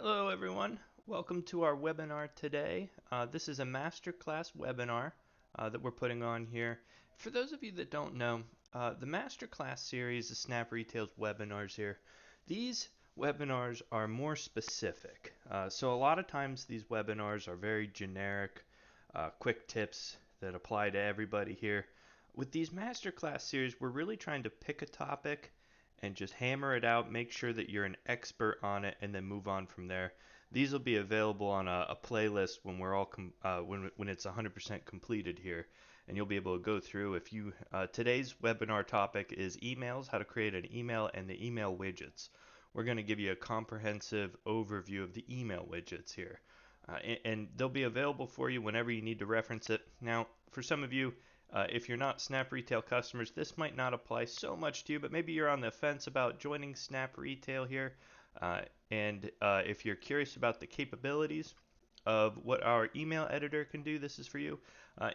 Hello everyone, welcome to our webinar today. This is a masterclass webinar that we're putting on here. For those of you that don't know, the masterclass series of Snap Retail's webinars here, these webinars are more specific. So a lot of times these webinars are very generic, quick tips that apply to everybody here. With these masterclass series, we're really trying to pick a topic and just hammer it out, make sure that you're an expert on it, and then move on from there. These will be available on a playlist when we're all when it's 100% completed here, and you'll be able to go through. If you Today's webinar topic is emails, how to create an email, and the email widgets. We're going to give you a comprehensive overview of the email widgets here. And they'll be available for you whenever you need to reference it. Now, for some of you, if you're not Snap Retail customers, this might not apply so much to you, but maybe you're on the fence about joining Snap Retail here. And if you're curious about the capabilities of what our email editor can do, this is for you.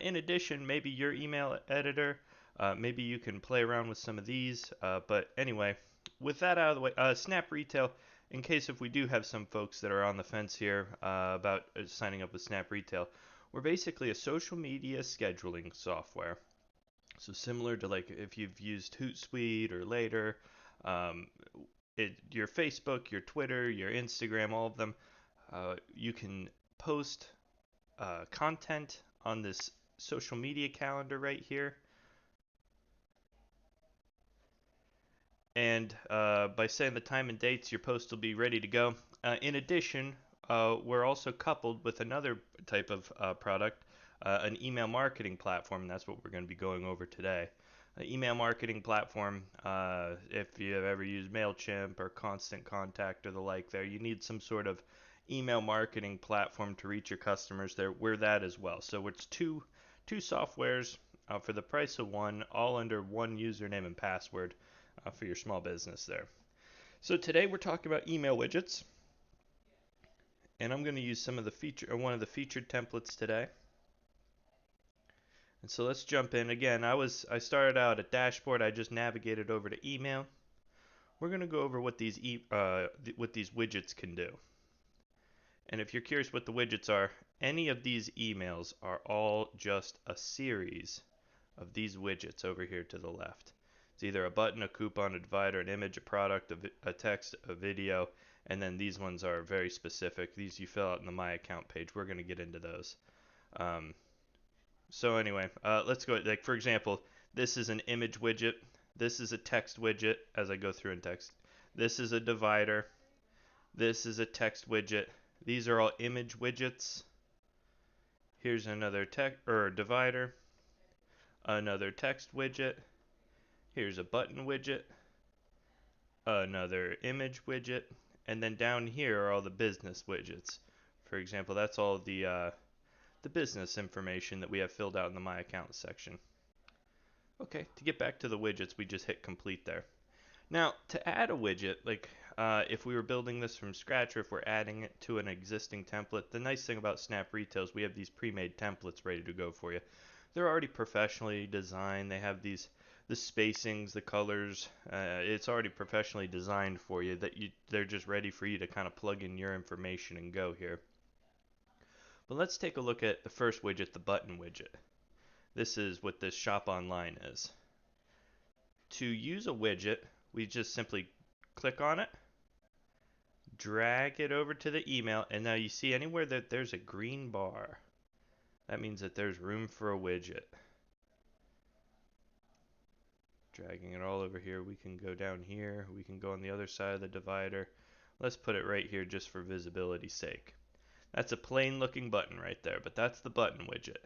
In addition, maybe your email editor, maybe you can play around with some of these. But anyway, with that out of the way, Snap Retail, in case if we do have some folks that are on the fence here about signing up with Snap Retail, we're basically a social media scheduling software. So similar to like if you've used Hootsuite or later, um, your Facebook, your Twitter, your Instagram, all of them, you can post content on this social media calendar right here. And by setting the time and dates, your post will be ready to go. In addition, we're also coupled with another type of product, an email marketing platform, and that's what we're going to be going over today. An email marketing platform, if you have ever used MailChimp or Constant Contact or the like there, you need some sort of email marketing platform to reach your customers there. We're that as well. So it's two softwares for the price of one, all under one username and password for your small business there. So today we're talking about email widgets, and I'm going to use one of the featured templates today. And so let's jump in. Again, I started out at dashboard. I just navigated over to email. We're going to go over what these widgets can do. And if you're curious what the widgets are, any of these emails are all just a series of these widgets over here to the left. It's either a button, a coupon, a divider, an image, a product, a text, a video, and then these ones are very specific. These you fill out in the My Account page. We're going to get into those. Um, so anyway, let's go. Like for example, this is an image widget. This is a text widget as I go through and text. This is a divider. This is a text widget. These are all image widgets. Here's another text or divider. Another text widget. Here's a button widget, another image widget, and then down here are all the business widgets. For example, that's all the business information that we have filled out in the My Account section. Okay, to get back to the widgets, we just hit complete there. Now, to add a widget, like if we were building this from scratch or if we're adding it to an existing template, the nice thing about Snap Retail is we have these pre-made templates ready to go for you. They're already professionally designed. They have the spacings, the colors. It's already professionally designed for you they're just ready for you to kind of plug in your information and go here. But let's take a look at the first widget, the button widget. This is what this shop online is. To use a widget, we just simply click on it, drag it over to the email, and now you see anywhere that there's a green bar, that means that there's room for a widget. Dragging it all over here, we can go down here, we can go on the other side of the divider. Let's put it right here just for visibility's sake. That's a plain looking button right there, but that's the button widget.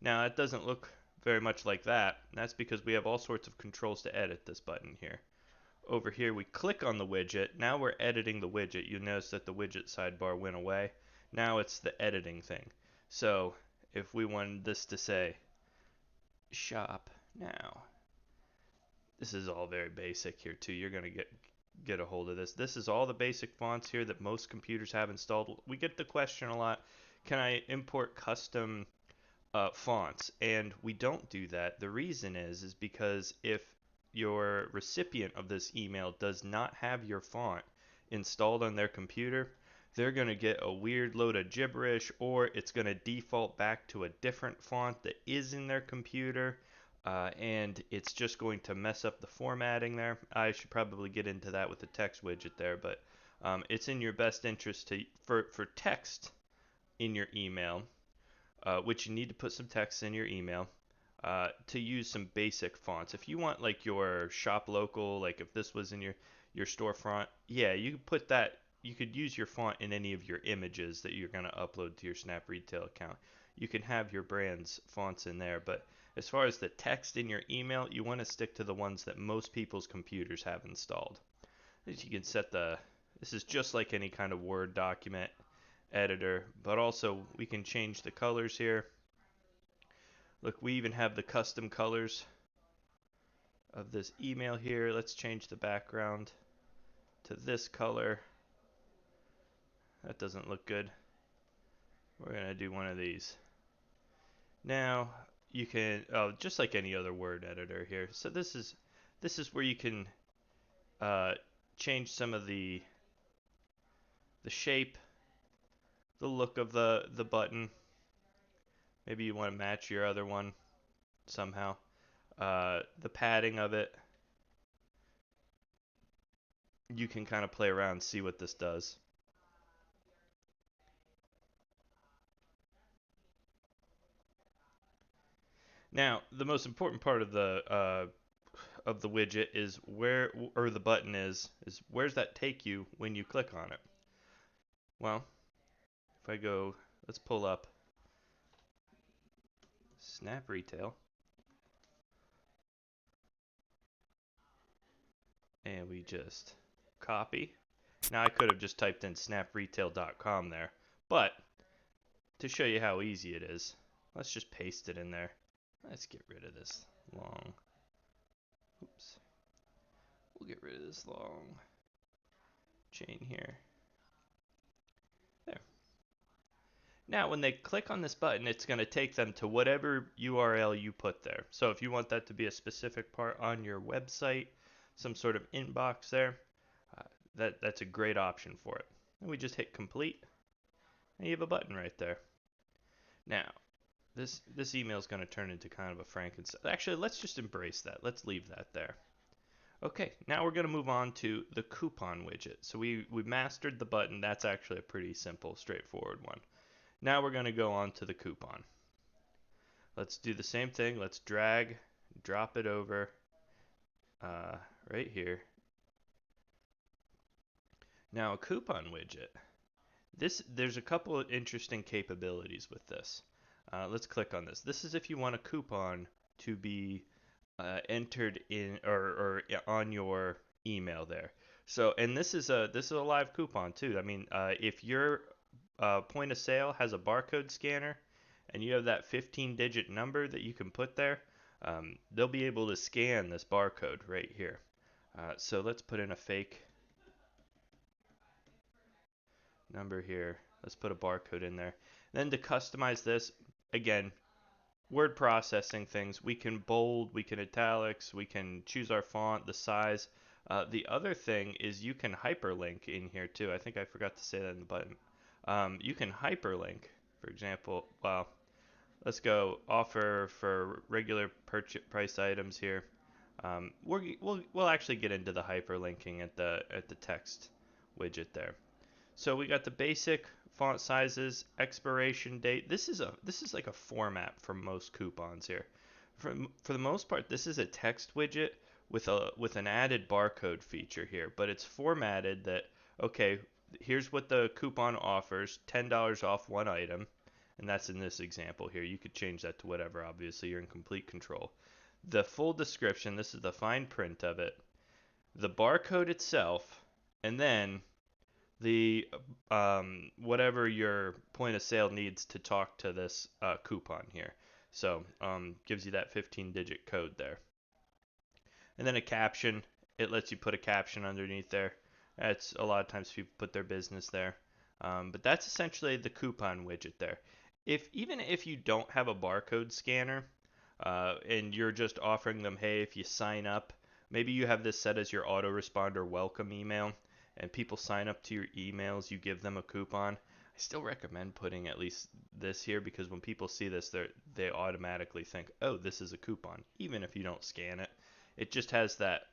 Now it doesn't look very much like that. That's because we have all sorts of controls to edit this button here. Over here we click on the widget. Now we're editing the widget. You notice that the widget sidebar went away. Now it's the editing thing. So if we wanted this to say shop now, this is all very basic here too. You're going to get a hold of this. This is all the basic fonts here that most computers have installed. We get the question a lot, can I import custom fonts? And we don't do that. The reason is because if your recipient of this email does not have your font installed on their computer, they're going to get a weird load of gibberish, or it's going to default back to a different font that is in their computer, and it's just going to mess up the formatting there. I should probably get into that with the text widget there, but it's in your best interest to for text in your email, which you need to put some text in your email, to use some basic fonts. If you want like your shop local, like if this was in your storefront, yeah, you could put that. You could use your font in any of your images that you're going to upload to your Snap Retail account. You can have your brand's fonts in there, but as far as the text in your email, you want to stick to the ones that most people's computers have installed. As you can set this is just like any kind of Word document editor, but also we can change the colors here. Look, we even have the custom colors of this email here. Let's change the background to this color. That doesn't look good. We're going to do one of these. Now, you can, oh, just like any other Word editor here. So this is where you can uh, change some of the shape, the look of the button. Maybe you want to match your other one somehow. The padding of it. You can kind of play around and see what this does. Now, the most important part of the widget is where, or the button is where's that take you when you click on it? Well, if I go, let's pull up Snap Retail, and we just copy. Now I could have just typed in snapretail.com there, but to show you how easy it is, let's just paste it in there. Let's get rid of this long, oops, we'll get rid of this long chain here. There. Now, when they click on this button, it's going to take them to whatever URL you put there. So if you want that to be a specific part on your website, some sort of inbox there, uh, that's a great option for it. And we just hit complete, and you have a button right there. Now, this email is going to turn into kind of a Frankenstein. Actually, let's just embrace that. Let's leave that there. Okay, now we're going to move on to the coupon widget. So we mastered the button. That's actually a pretty simple, straightforward one. Now we're going to go on to the coupon. Let's do the same thing. Let's drag, drop it over right here. Now a coupon widget. There's a couple of interesting capabilities with this. Let's click on this. This is if you want a coupon to be entered in or on your email there. So, and this is a live coupon too. I mean, if your point of sale has a barcode scanner and you have that 15-digit number that you can put there, they'll be able to scan this barcode right here. So let's put in a fake number here. Let's put a barcode in there. Then to customize this, again, word processing things, we can bold, we can italics, we can choose our font, the size. The other thing is you can hyperlink in here too. I think I forgot to say that in the button. You can hyperlink, for example, well, let's go offer for regular price items here. We'll actually get into the hyperlinking at the text widget there. So we got the basic font sizes, expiration date. This is like a format for most coupons here. For the most part, this is a text widget with an added barcode feature here, but it's formatted that, okay, here's what the coupon offers, $10 off one item, and that's in this example here. You could change that to whatever, obviously you're in complete control. The full description, this is the fine print of it, the barcode itself, and then the whatever your point of sale needs to talk to this coupon here. So gives you that 15-digit code there. And then a caption. It lets you put a caption underneath there. That's a lot of times people put their business there. But that's essentially the coupon widget there. Even if you don't have a barcode scanner and you're just offering them, hey, if you sign up, maybe you have this set as your autoresponder welcome email. and people sign up to your emails, you give them a coupon. I still recommend putting at least this here because when people see this, they automatically think, oh, this is a coupon, even if you don't scan it. It just has that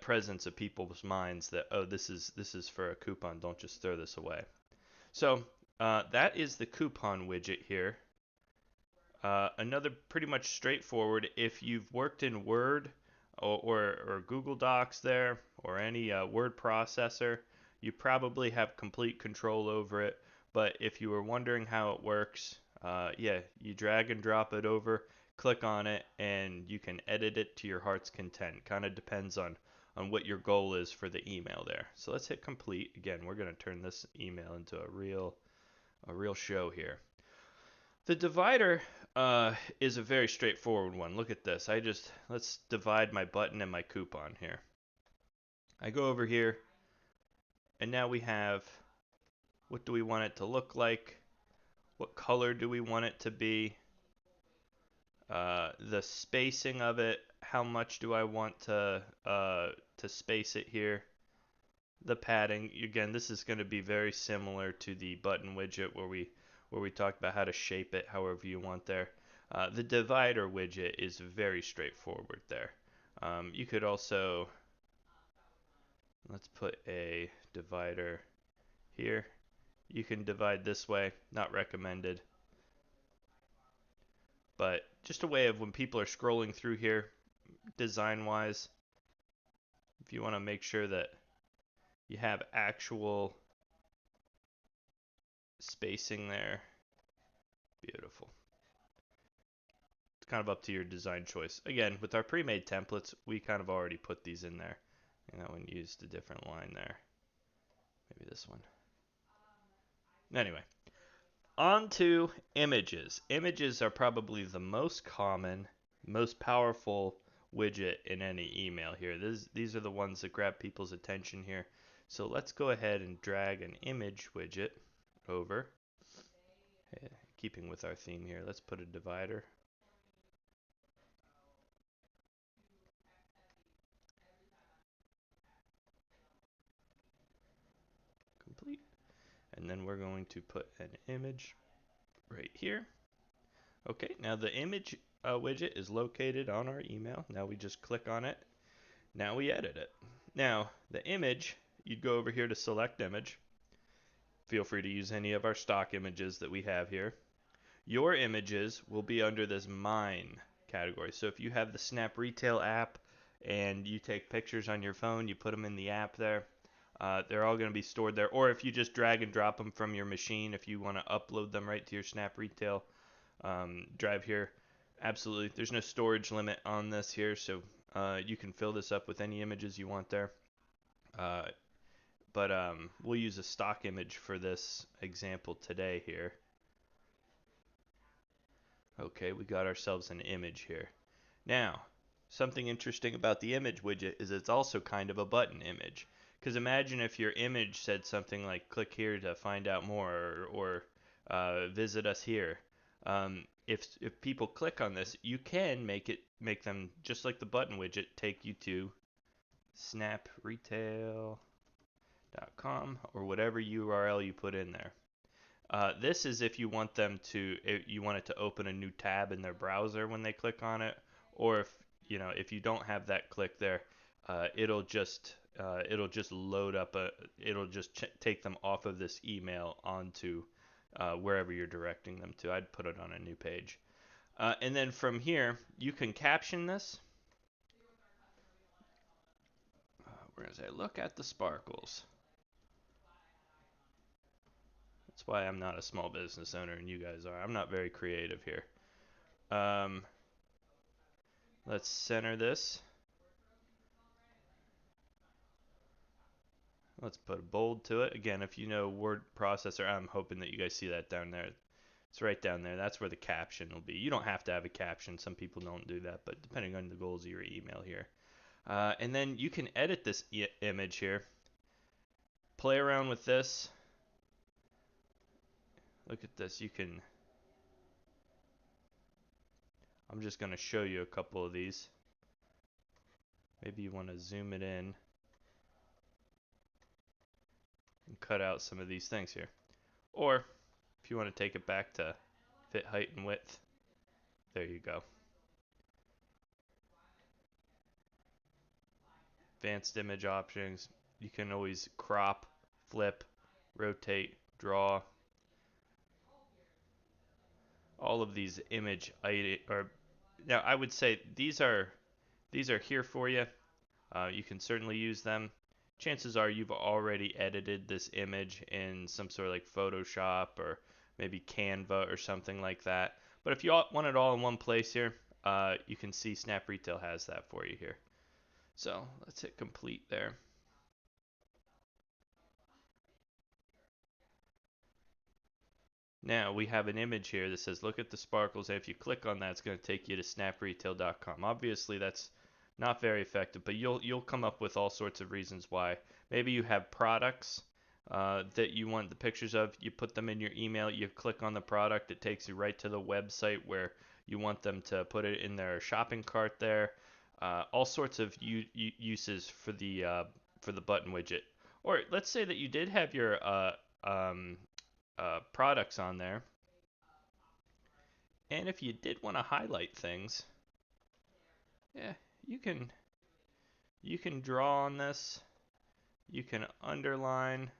presence of people's minds that, oh, this is for a coupon. Don't just throw this away. So that is the coupon widget here. Another pretty much straightforward. If you've worked in Word or Google Docs there or any word processor, you probably have complete control over it. But if you were wondering how it works, yeah, you drag and drop it over, click on it, and you can edit it to your heart's content. Kind of depends on what your goal is for the email there. So let's hit complete. Again, we're going to turn this email into a real show here. The divider is a very straightforward one. Look at this. Let's divide my button and my coupon here. I go over here, and now we have, what do we want it to look like? What color do we want it to be? The spacing of it. How much do I want to space it here? The padding. Again, this is going to be very similar to the button widget where we talked about how to shape it however you want there. The divider widget is very straightforward there. You could also, let's put a divider here. You can divide this way, not recommended. But just a way of when people are scrolling through here, design-wise, if you want to make sure that you have actual spacing there, beautiful. It's kind of up to your design choice. Again, with our pre-made templates, we kind of already put these in there. And that one used a different line there. Maybe this one. Anyway, on to images. Images are probably the most common, most powerful widget in any email here. These are the ones that grab people's attention here. So let's go ahead and drag an image widget over. Keeping with our theme here, let's put a divider. Complete. And then we're going to put an image right here. Okay, now the image widget is located on our email. Now we just click on it. Now we edit it. Now, the image, you'd go over here to select image. Feel free to use any of our stock images that we have here. Your images will be under this mine category. So if you have the Snap Retail app and you take pictures on your phone, you put them in the app there, they're all going to be stored there. Or if you just drag and drop them from your machine, if you want to upload them right to your Snap Retail drive here, absolutely. There's no storage limit on this here, so you can fill this up with any images you want there. But we'll use a stock image for this example today here. Okay, we got ourselves an image here. Now, something interesting about the image widget is it's also kind of a button image. Because imagine if your image said something like click here to find out more or visit us here. If people click on this, you can make them just like the button widget take you to snapretail.com or whatever URL you put in there. This is if you want it to open a new tab in their browser when they click on it, or if you don't have that click there, it'll just load up it'll just take them off of this email onto wherever you're directing them to. I'd put it on a new page. And then from here, you can caption this. We're going to say, look at the sparkles. That's why I'm not a small business owner and you guys are. I'm not very creative here. Let's center this. Let's put a bold to it. Again, if you know word processor, I'm hoping that you guys see that down there. It's right down there. That's where the caption will be. You don't have to have a caption. Some people don't do that, but depending on the goals of your email here. And then you can edit this image here. Play around with this. Look at this. I'm just going to show you a couple of these. Maybe you want to zoom it in. cut out some of these things here. Or if you want to take it back to fit height and width, there you go. Advanced image options. You can always crop, flip, rotate, draw. All of these image or now I would say these are here for you. You can certainly use them. Chances are you've already edited this image in some sort of like Photoshop or maybe Canva or something like that. But if you want it all in one place here, you can see Snap Retail has that for you here. So let's hit complete there. Now we have an image here that says look at the sparkles, and if you click on that, it's going to take you to snapretail.com. Obviously that's not very effective, but you'll come up with all sorts of reasons why. Maybe you have products that you want the pictures of. You put them in your email, you click on the product, it takes you right to the website where you want them to put it in their shopping cart there. All sorts of uses for the button widget. Or let's say that you did have your products on there, and if you did want to highlight things, yeah, you can draw on this, you can underline,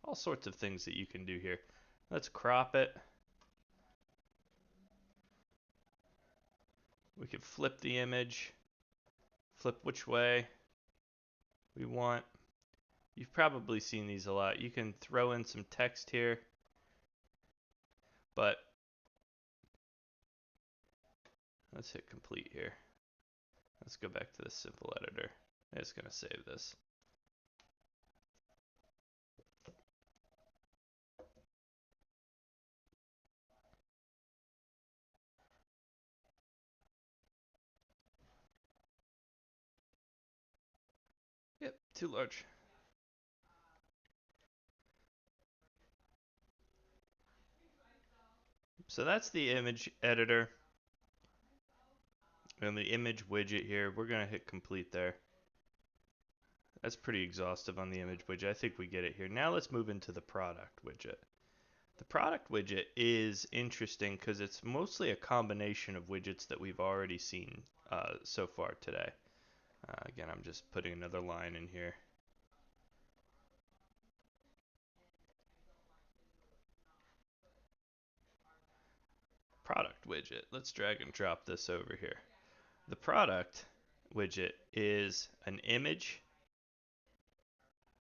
all sorts of things that you can do here. Let's crop it. We can flip the image, flip which way we want. You've probably seen these a lot. You can throw in some text here, but let's hit complete here. Let's go back to the simple editor. It's going to save this. Yep, too large. So that's the image editor and the image widget here. We're going to hit complete there. That's pretty exhaustive on the image widget. I think we get it here. Now let's move into the product widget. The product widget is interesting because it's mostly a combination of widgets that we've already seen so far today. Again, I'm just putting another line in here. Product widget. Let's drag and drop this over here. The product widget is an image,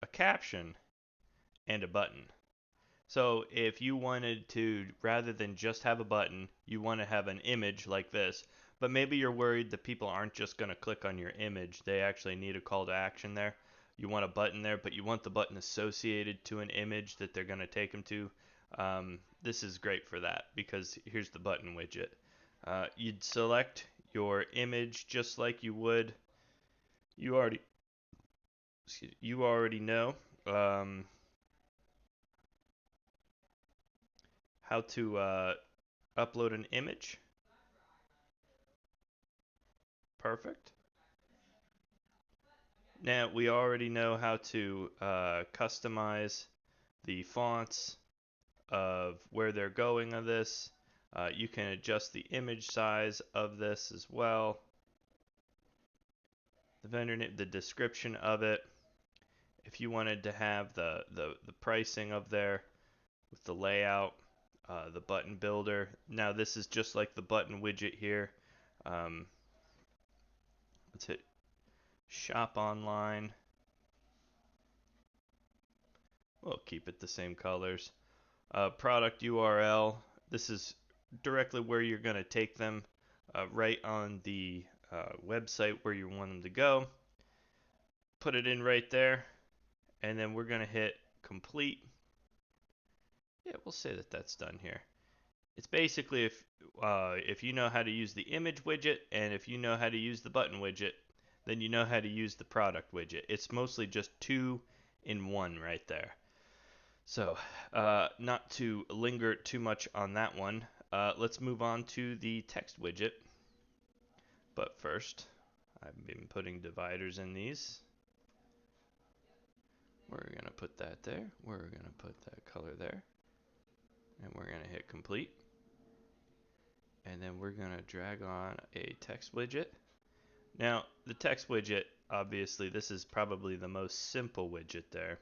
a caption, and a button. So if you wanted to, rather than just have a button, you want to have an image like this, but maybe you're worried that people aren't just going to click on your image. They actually need a call to action there. You want a button there, but you want the button associated to an image that they're going to take them to. This is great for that because here's the button widget. You'd select your image just like you would. You already know how to upload an image. Perfect. Now we already know how to customize the fonts of where they're going of this. You can adjust the image size of this as well. The vendor name, the description of it. If you wanted to have the pricing of there with the layout, the button builder. Now this is just like the button widget here. Let's hit shop online. We'll keep it the same colors. Product URL. This is directly where you're going to take them, right on the website where you want them to go. Put it in right there, and then we're going to hit complete. Yeah, we'll say that that's done here. It's basically if you know how to use the image widget and if you know how to use the button widget, then you know how to use the product widget. It's mostly just two in one right there. So, not to linger too much on that one, let's move on to the text widget. But first, I've been putting dividers in these. We're going to put that there. We're going to put that color there. And we're going to hit complete. And then we're going to drag on a text widget. Now, the text widget, obviously, this is probably the most simple widget there.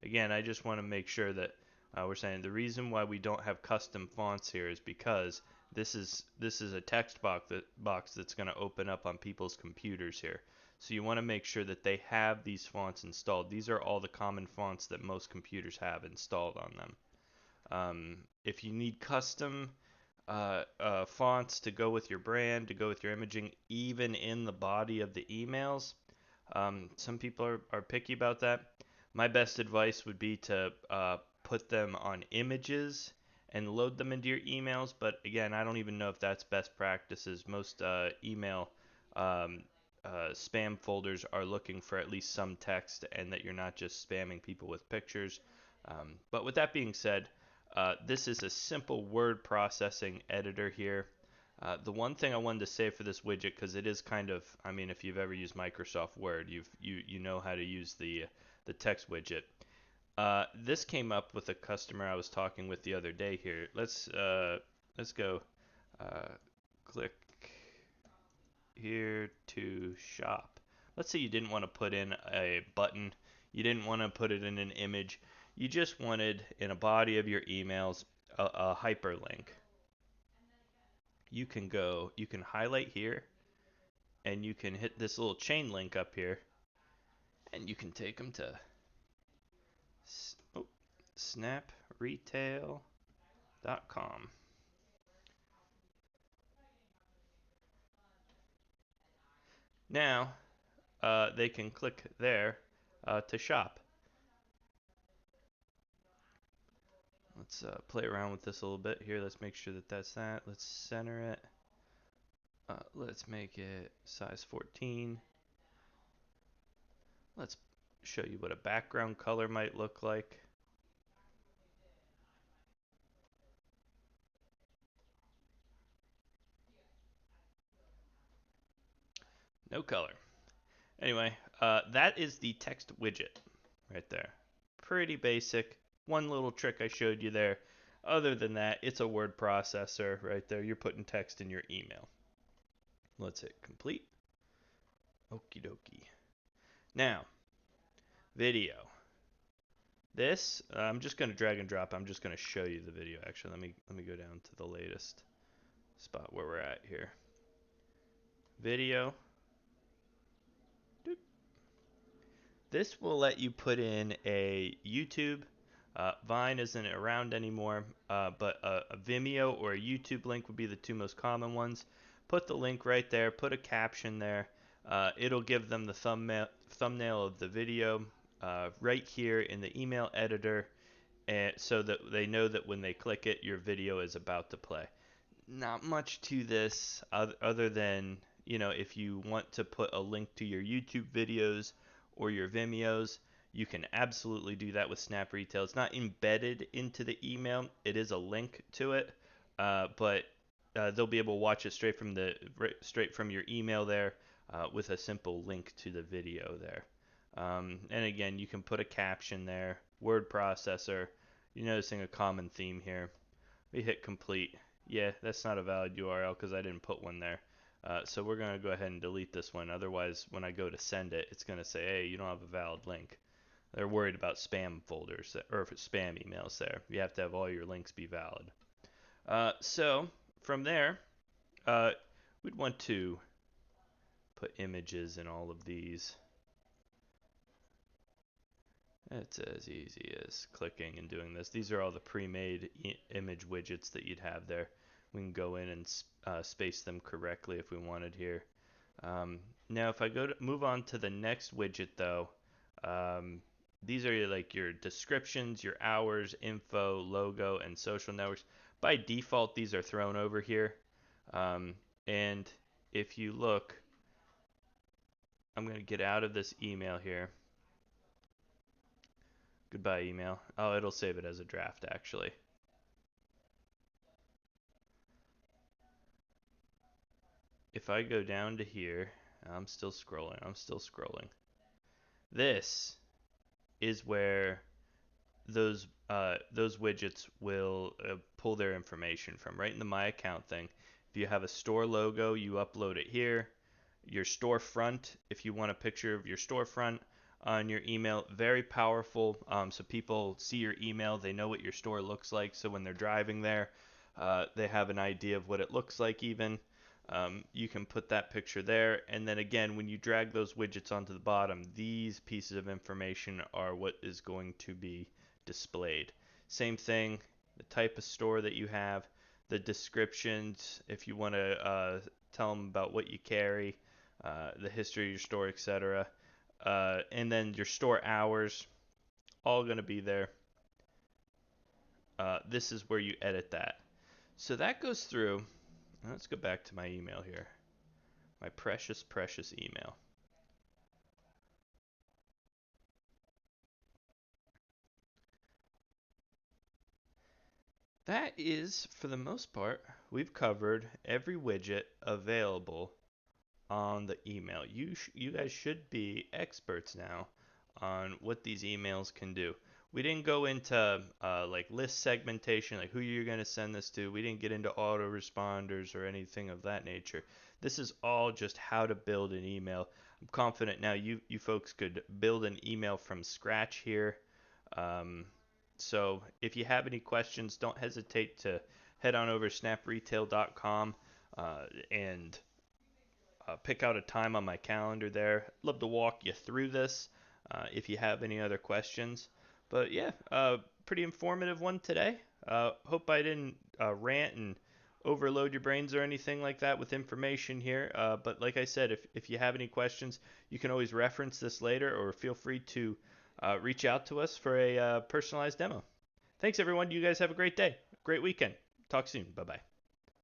Again, I just want to make sure that we're saying the reason why we don't have custom fonts here is because this is a text box that's going to open up on people's computers here. So you want to make sure that they have these fonts installed. These are all the common fonts that most computers have installed on them. If you need custom fonts to go with your brand, to go with your imaging, even in the body of the emails, some people are picky about that. My best advice would be to put them on images and load them into your emails. But again, I don't even know if that's best practices. Most email um, spam folders are looking for at least some text and that you're not just spamming people with pictures. But with that being said, this is a simple word processing editor here. The one thing I wanted to say for this widget, because it is kind of, I mean, if you've ever used Microsoft Word, you know how to use the text widget. This came up with a customer I was talking with the other day here. Let's go uh, click here to shop. Let's say you didn't want to put in a button, you didn't want to put it in an image, you just wanted in a body of your emails a hyperlink. You can highlight here, and you can hit this little chain link up here, and you can take them to snapretail.com. Now they can click there to shop. Let's play around with this a little bit here. Let's make sure that that's that. Let's center it. Let's make it size 14. Let's show you what a background color might look like. No color. Anyway, that is the text widget right there. Pretty basic. One little trick I showed you there. Other than that, it's a word processor right there. You're putting text in your email. Let's hit complete. Okie dokie. Now, video. This, I'm just going to drag and drop. I'm just going to show you the video. Actually, let me go down to the latest spot where we're at here. Video. Doop. This will let you put in a YouTube. Vine isn't around anymore, but a Vimeo or a YouTube link would be the two most common ones. Put the link right there. Put a caption there. It'll give them the thumbnail of the video right here in the email editor, and so that they know that when they click it, your video is about to play. Not much to this other than, if you want to put a link to your YouTube videos or your Vimeos, you can absolutely do that with Snap Retail. It's not embedded into the email, it is a link to it, but they'll be able to watch it straight from your email there with a simple link to the video there. And again, you can put a caption there, word processor. You're noticing a common theme here. We hit complete. Yeah, that's not a valid URL because I didn't put one there. So we're going to go ahead and delete this one. Otherwise, when I go to send it, it's going to say, hey, you don't have a valid link. They're worried about spam folders or spam emails there. You have to have all your links be valid. So from there, we'd want to put images in all of these. It's as easy as clicking and doing this. These are all the pre-made image widgets that you'd have there. We can go in and space them correctly if we wanted here. Now, if I move on to the next widget, though, these are like your descriptions, your hours, info, logo, and social networks. By default, these are thrown over here. And if you look, I'm going to get out of this email here. Goodbye, email. Oh, it'll save it as a draft, actually. If I go down to here, I'm still scrolling. This is where those widgets will pull their information from. Right in the My Account thing, if you have a store logo, you upload it here. Your storefront, if you want a picture of your storefront on your email, very powerful. So people see your email, they know what your store looks like. So when they're driving there, they have an idea of what it looks like even. You can put that picture there, and then again, when you drag those widgets onto the bottom, these pieces of information are what is going to be displayed. Same thing, the type of store that you have, the descriptions, if you want to tell them about what you carry, the history of your store, etc. And then your store hours, all going to be there. This is where you edit that. So that goes through. Let's go back to my email here. My precious, precious email. That is, for the most part, we've covered every widget available on the email. You guys should be experts now on what these emails can do. We didn't go into like list segmentation, like who you're going to send this to. We didn't get into autoresponders or anything of that nature. This is all just how to build an email. I'm confident now you folks could build an email from scratch here. Um, so if you have any questions, don't hesitate to head on over to snapretail.com and pick out a time on my calendar there. I'd love to walk you through this if you have any other questions. But yeah, pretty informative one today. Hope I didn't rant and overload your brains or anything like that with information here. But like I said, if you have any questions, you can always reference this later or feel free to reach out to us for a personalized demo. Thanks, everyone. You guys have a great day, great weekend. Talk soon. Bye bye.